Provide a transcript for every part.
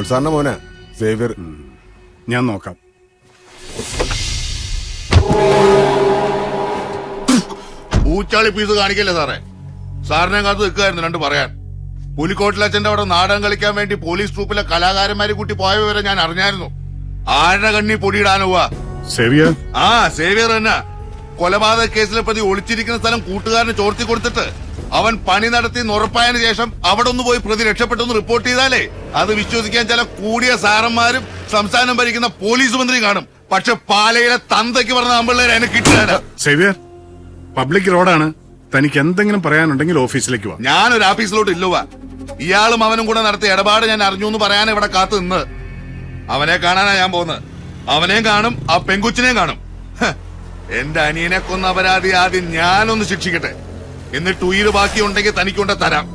സാറിന്റെ മോനാ സേവ്യർ. ഞാൻ നോക്കാം. ഊച്ചാളി പീസ് കാണിക്കല്ലേ സാറേ? സാറിനെ കാത്ത് നിൽക്കായിരുന്നു രണ്ട് പറയാൻ. പുലിക്കോട്ടിലച്ഛന്റെ അവിടെ നാടകം കളിക്കാൻ വേണ്ടി പോലീസ് ട്രൂപ്പിലെ കലാകാരന്മാരെ കൂട്ടി പോയ വിവരം ഞാൻ അറിഞ്ഞായിരുന്നു. ആരുടെ കണ്ണി പൊടിയിടാനുവാ? സേവിയർ? ആ സേവിയർ തന്നെ. കൊലപാതക കേസിലെ പ്രതി ഒളിച്ചിരിക്കുന്ന സ്ഥലം കൂട്ടുകാരന് ചോർത്തി കൊടുത്തിട്ട് അവൻ പണി നടത്തി ഉറപ്പായതിനു ശേഷം അവിടെ ഒന്ന് പോയി പ്രതി രക്ഷപ്പെട്ടെന്ന് റിപ്പോർട്ട് ചെയ്താലേ അത് വിശ്വസിക്കാൻ ചില കൂടിയ സാറന്മാരും സംസ്ഥാനം ഭരിക്കുന്ന പോലീസ് മന്ത്രിയും കാണും. പക്ഷെ പാലയിലെ തന്തയ്ക്ക് പറഞ്ഞ ആമ്പിള്ളേരെ അതിനെ കിട്ടുകയാണ്. സേവിയർ, പബ്ലിക് റോഡാണ്. തനിക്ക് എന്തെങ്കിലും പറയാനുണ്ടെങ്കിൽ ഓഫീസിലേക്ക് വാ. ഞാനൊരു ഓഫീസിലോട്ട് ഇല്ലുവാ. ഇയാളും അവനും കൂടെ നടത്തിയ ഇടപാട് ഞാൻ അറിഞ്ഞു എന്ന് പറയാൻ ഇവിടെ കാത്തു നിന്ന്. അവനെ കാണാനാ ഞാൻ പോകുന്നത്. അവനെയും കാണും, ആ പെങ്കുച്ചിനെയും കാണും. എന്റെ അനിയനെ കൊന്ന അപരാധി ആദ്യം ഞാനൊന്ന് ശിക്ഷിക്കട്ടെ, എന്നിട്ട് ഉയിര് ബാക്കിയുണ്ടെങ്കിൽ തനിക്കൊണ്ട് തരാം.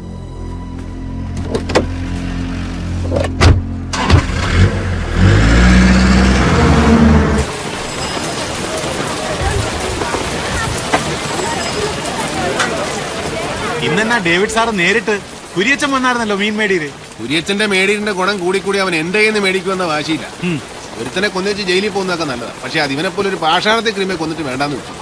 ഇന്നെന്നാ ഡേവിഡ് സാറ് നേരിട്ട് കുര്യച്ചൻ വന്നായിരുന്നല്ലോ മീൻ മേടിയത്. കുര്യച്ചന്റെ മേടിയുടെ ഗുണം കൂടി അവൻ എന്റെ കയ്യിൽ നിന്ന് മേടിക്കുമെന്ന വാശിയില്ല. ഒരുത്തനെ കൊന്നുവെച്ച് ജയിലിൽ പോകുന്നതൊക്കെ നല്ലതാ. പക്ഷെ അത് ഇവനെ പോലെ ഒരു പാഷാണത്തെ ക്രിമിയെ കൊന്നിട്ട് വേണ്ടാന്ന് വെച്ചു.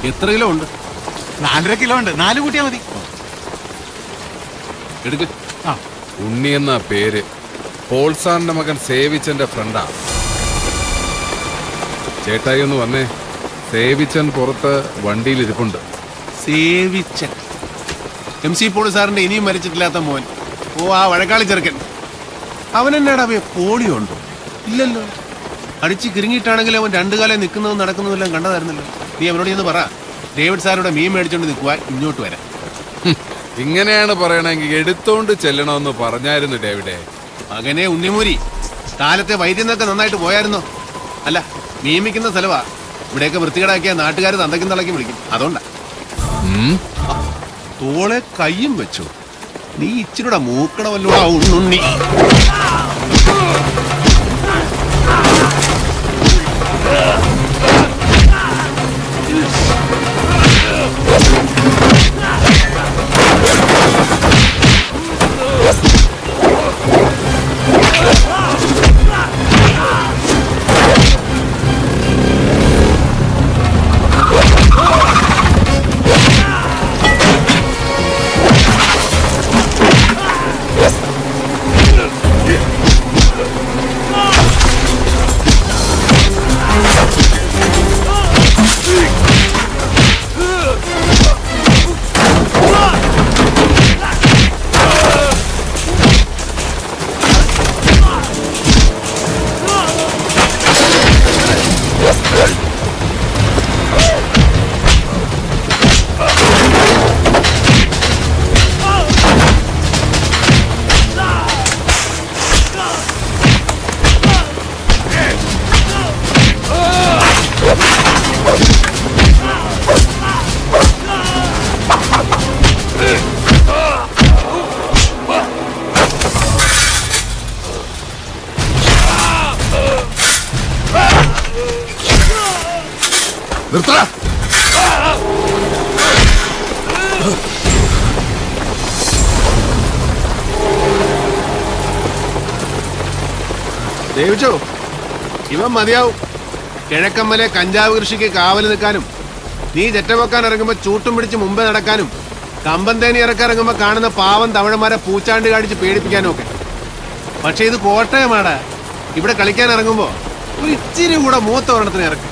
എത്ര കിലോ ഉണ്ട്? 4.5 കിലോ ഉണ്ട്. 4 കൂട്ടിയാ മതി. എടുക്ക്. ഉണ്ണി എന്ന പേര് പോൾസാറിന്റെ മകൻ സേവിച്ചന്റെ ഫ്രണ്ടാ. ചേട്ടായി ഒന്ന് വന്നേ. സേവിച്ചൻ പുറത്ത് വണ്ടിയിൽ ഇരിപ്പുണ്ട്. സേവിച്ചൻ? MC പോൾ സാറിന്റെ ഇനിയും മരിച്ചിട്ടില്ലാത്ത മോൻ. ഓ, ആ വഴക്കാളി ചെറുക്കൻ. അവനെന്നാടാ പോളിയോ ഉണ്ടോ? ഇല്ലല്ലോ. അടിച്ച് കിറങ്ങിയിട്ടാണെങ്കിൽ അവൻ 2 കാലം നിൽക്കുന്നതും നടക്കുന്നതും എല്ലാം കണ്ടതായിരുന്നല്ലോ. നീ അവനോട് ചെന്ന് പറ, ഡേവിഡ് സാറിയുടെ മീൻ മേടിച്ചോണ്ട് നിൽക്കുവാൻ ഇങ്ങോട്ട് വരാം. ഇങ്ങനെയാണ് പറയണമെങ്കിൽ എടുത്തോണ്ട് ചെല്ലണമെന്ന് പറഞ്ഞായിരുന്നു ഡേവിഡേ. മകനെ ഉണ്ണിമൂരി, കാലത്തെ വൈദ്യുന്നൊക്കെ നന്നായിട്ട് പോയായിരുന്നോ? അല്ല, നിയമിക്കുന്ന സ്ഥലവാ. ഇവിടെയൊക്കെ വൃത്തികേടാക്കിയ നാട്ടുകാർ തന്തയ്ക്കും തളയ്ക്കും വിളിക്കും. അതുകൊണ്ടാ. തോളെ കയ്യും വെച്ചു. നീ ഇച്ചിരൂടെ മൂക്കണമല്ലോ ഉണ്ണുണ്ണി. നിർത്തടാ. ദേവിച്ചോ, ഇവൻ മതിയാവും. കിഴക്കമ്മലെ കഞ്ചാവ് കൃഷിക്ക് കാവല് നിൽക്കാനും, നീ ചെറ്റവെക്കാൻ ഇറങ്ങുമ്പോ ചൂട്ടും പിടിച്ച് മുമ്പേ നടക്കാനും, കമ്പന്തേനി ഇറക്കിറങ്ങുമ്പോ കാണുന്ന പാവം തമിഴന്മാരെ പൂച്ചാണ്ട് കാണിച്ച് പേടിപ്പിക്കാനും ഒക്കെ. പക്ഷെ ഇത് കോട്ടയമാടാ. ഇവിടെ കളിക്കാൻ ഇറങ്ങുമ്പോ ഒരു ഇച്ചിരി കൂടെ മൂത്ത ഒരെണ്ണത്തിന് ഇറക്കും.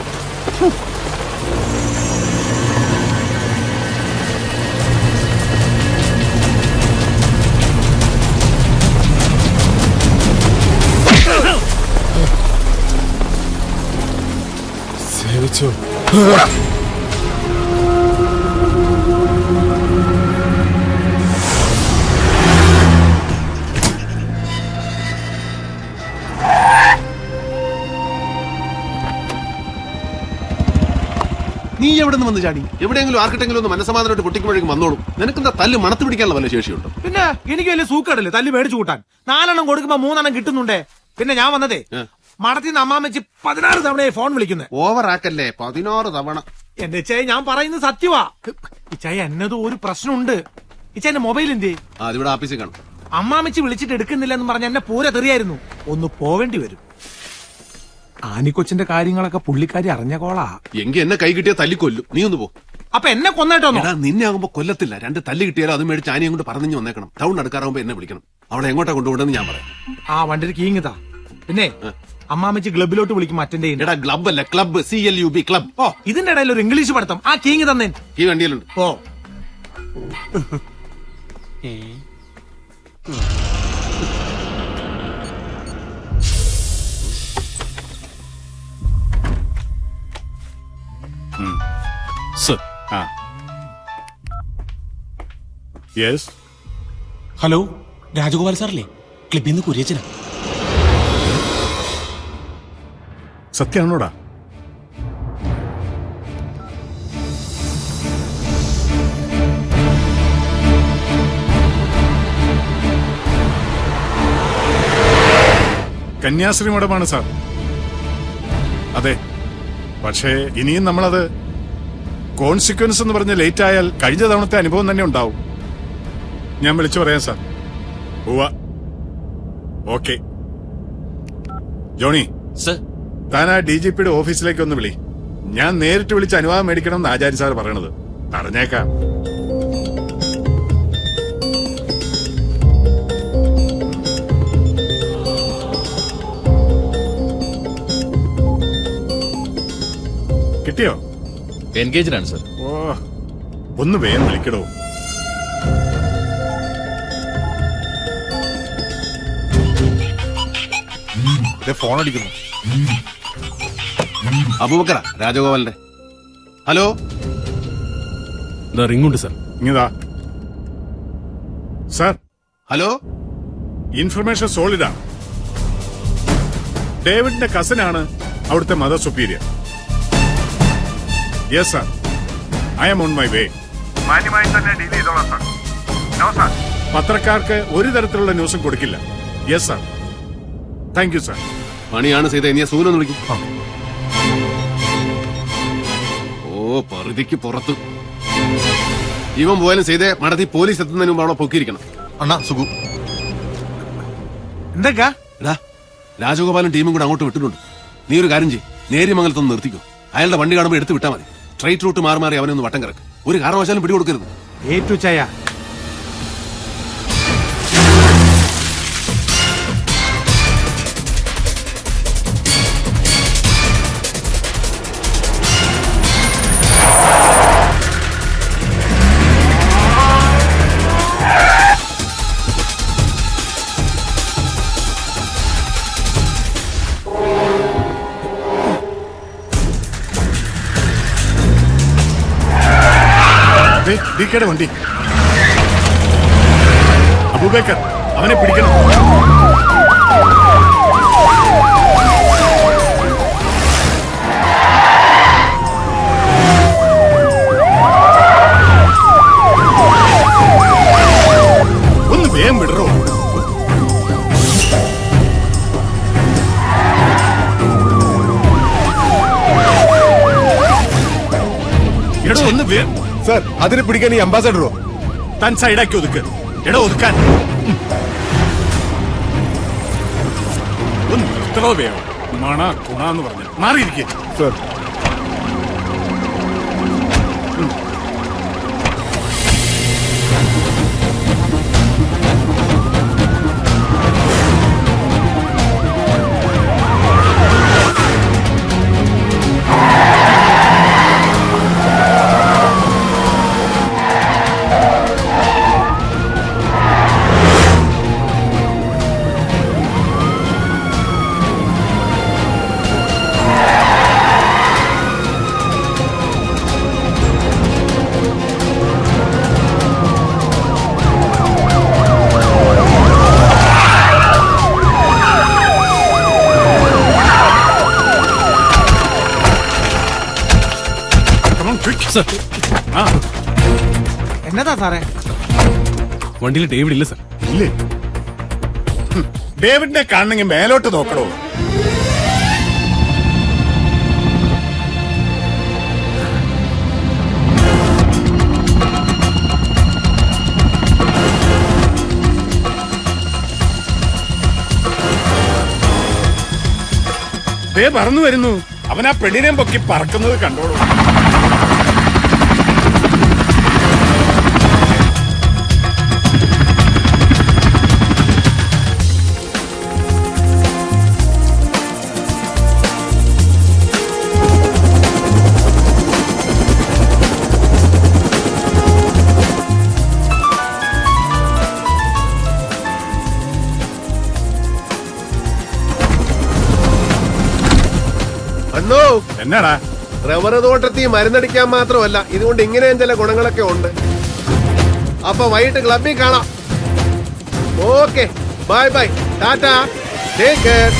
സേവിച്ചോ? നീ എവിടെ നിന്ന് വന്ന് ചാടി? എവിടെയെങ്കിലും ആർക്കിട്ടെങ്കിലും ഒന്ന് മനസ്സമാധാനമായിട്ട് പൊട്ടിക്കുമ്പോഴേക്കും വന്നോളും. നിനക്കെന്താ തല്ല് മണത്ത് പിടിക്കാനുള്ള വല്ല ശേഷിയുണ്ടോ? പിന്നെ എനിക്ക് വലിയ സൂക്കടല്ലേ തല്ലി മേടിച്ചു കൂട്ടാൻ. 4 എണ്ണം കൊടുക്കുമ്പോ 3 എണ്ണം കിട്ടുന്നുണ്ടേ. പിന്നെ ഞാൻ വന്നതേ മടത്തിന്ന് അമ്മാമ്മച്ചി 16 തവണയായി ഫോൺ വിളിക്കുന്നത്. ഓവർ ആക്കല്ലേ. 16 തവണ. എന്റെ ഇച്ചായ ഞാൻ പറയുന്നത് സത്യവാ. ഇച്ചായ എന്നതും ഒരു പ്രശ്നമുണ്ട്. ഇച്ചായന്റെ മൊബൈൽ എന്തേ? അതിവിടെ ആഫീസിൽ കാണും. അമ്മാമിച്ച് വിളിച്ചിട്ട് എടുക്കുന്നില്ലെന്ന് പറഞ്ഞ എന്നെ പൂര തെറിയായിരുന്നു. ഒന്ന് പോവേണ്ടി വരും. ആനിക്കൊച്ചിന്റെ കാര്യങ്ങളൊക്കെ പുള്ളിക്കാരി അറിഞ്ഞ കോളാ. എങ്കി എന്നെ കൈ കിട്ടിയാൽ തല്ലിക്കൊല്ലും. നീ ഒന്ന് പോ. അപ്പൊ എന്നെ കൊന്നേട്ടോന്നോ? എടാ നിന്നെ ആകുമ്പോ കൊല്ലത്തില്ല. 2 തല്ല് കിട്ടിയാലും അത് മേടിച്ച് ആനയും കൊണ്ട് പറഞ്ഞു വന്നേക്കണം. ടൗൺ അടുക്കാറാകുമ്പോ എന്നെ വിളിക്കണം. അവളെ എങ്ങോട്ടാ കൊണ്ടുപോകണമെന്ന് ഞാൻ പറയാം. ആ വണ്ടിയിൽ കീങ്ങിതാ. പിന്നെ അമ്മാമിച്ച് ക്ലബിലോട്ട് വിളിക്കും അറ്റൻഡ് ചെയ്യുന്നത്. എടാ ക്ലബ് അല്ല, ക്ലബ്, CLUB, ക്ലബ്. ഓ ഇതിന്റെ ഇടയിൽ ഒരു ഇംഗ്ലീഷ് പഠിത്തം. ആ കീങ് തന്നെ ഈ വണ്ടിയിലുണ്ട്. ഓ സർ. ആ യെസ്. ഹലോ, രാജഗോപാൽ സാറല്ലേ? ക്ലിപ്പിൽ നിന്ന് കുരിയച്ചനാ. സത്യാണോടാ? കന്യാശ്രീ മഠമാണ് സാർ. അതെ, പക്ഷേ ഇനിയും നമ്മളത് കോൺസിക്വൻസ് എന്ന് പറഞ്ഞ് ലേറ്റ് ആയാൽ കഴിഞ്ഞ തവണത്തെ അനുഭവം തന്നെ ഉണ്ടാവും. ഞാൻ വിളിച്ചു പറയാം സാർ. ഉവ്വ. ഓക്കെ. ജോണി, സർ, താൻ ആ DGPയുടെ ഓഫീസിലേക്ക് ഒന്ന് വിളി. ഞാൻ നേരിട്ട് വിളിച്ച് അനുവാദം മേടിക്കണം ആചാര്യ സാർ പറയണത്. പറഞ്ഞേക്കാം. കിട്ടിയോ? എൻഗേജ്ഡ് ആണ് സർ. ഓ, ഒന്ന് വേഗം വിളിക്കടോ. ഫോൺ അടിക്കുന്നു. അബൂബക്കറ, രാജഗോപാലിന്റെ. ഹലോ, റിംഗുണ്ട് സർ. ഇങ്ങതാ സാർ. ഹലോ. ഇൻഫർമേഷൻ സോളിഡാണ്. ഡേവിഡിന്റെ കസിനാണ് അവിടുത്തെ mother superior. Yes sir, I'm on my way. പത്രക്കാർക്ക് ഒരു തരത്തിലുള്ള ന്യൂസും കൊടുക്കില്ല. Yes sir. Thank you sir. പണിയാണ് ചെയ്ത. ഇനി സൂനൊന്ന് വിളിക്കും. ഓ, പരിധിക്ക് പുറത്ത്. ഇവൻ പോയാലും ചെയ്തേ മടത്തി പോലീസ് എത്തുന്നതിന് മുമ്പ് അവളെ പൊക്കിയിരിക്കണം. അണ്ണാ സുഖു. എന്തൊക്കെ? എടാ, രാജഗോപാലും ടീമും കൂടെ അങ്ങോട്ട് വിട്ടിട്ടുണ്ട്. നീ ഒരു കാര്യം ചെയ്യ്, നേര്യമംഗലത്തൊന്ന് നിർത്തിക്കോ. അയാളുടെ വണ്ടി കാണുമ്പോൾ എടുത്ത് വിട്ടാൽ മതി. സ്ട്രൈറ്റ് റൂട്ട് മാറി മാറി അവനൊന്ന് വട്ടം കിടക്കും. ഒരു കാരണവശാലും പിടികൊടുക്കരുത്. ഏറ്റു ചായ. ഡിക്കയുടെ വണ്ടി. അബൂബക്കർ, അവനെ പിടിക്കണം. ഒന്ന് വേഗം വിടറോ. എടോ ഒന്ന് വേഗം. സാർ, അതിനെ പിടിക്കാൻ ഈ അംബാസഡറോ? താൻ സൈഡാക്കി ഒതുക്ക്. എടോ ഒതുക്കാൻ. ഒന്ന് നിർത്തണോ വേഗം. മണ കുണാന്ന് പറഞ്ഞു മാറിയിരിക്കേ. സാർ, എന്നതാ സാറേ? വണ്ടിയിൽ ഡേവിഡ് ഇല്ല സർ. ഇല്ലേ? ഡേവിഡിനെ കാണണമെങ്കിൽ മേലോട്ട് നോക്കണോ? ദേ പറന്നു വരുന്നു. അവൻ ആ പെണ്ണിനെ പൊക്കി പറക്കുന്നത് കണ്ടോളൂ. അണ്ണോ, എന്നാടാ? റബ്ബർ തോട്ടത്തിൽ മരുന്നടിക്കാൻ മാത്രമല്ല, ഇതുകൊണ്ട് ഇങ്ങനെയും ചില ഗുണങ്ങളൊക്കെ ഉണ്ട്. അപ്പൊ വൈകിട്ട് ക്ലബിൽ കാണാം. Okay, bye bye, Tata, take care.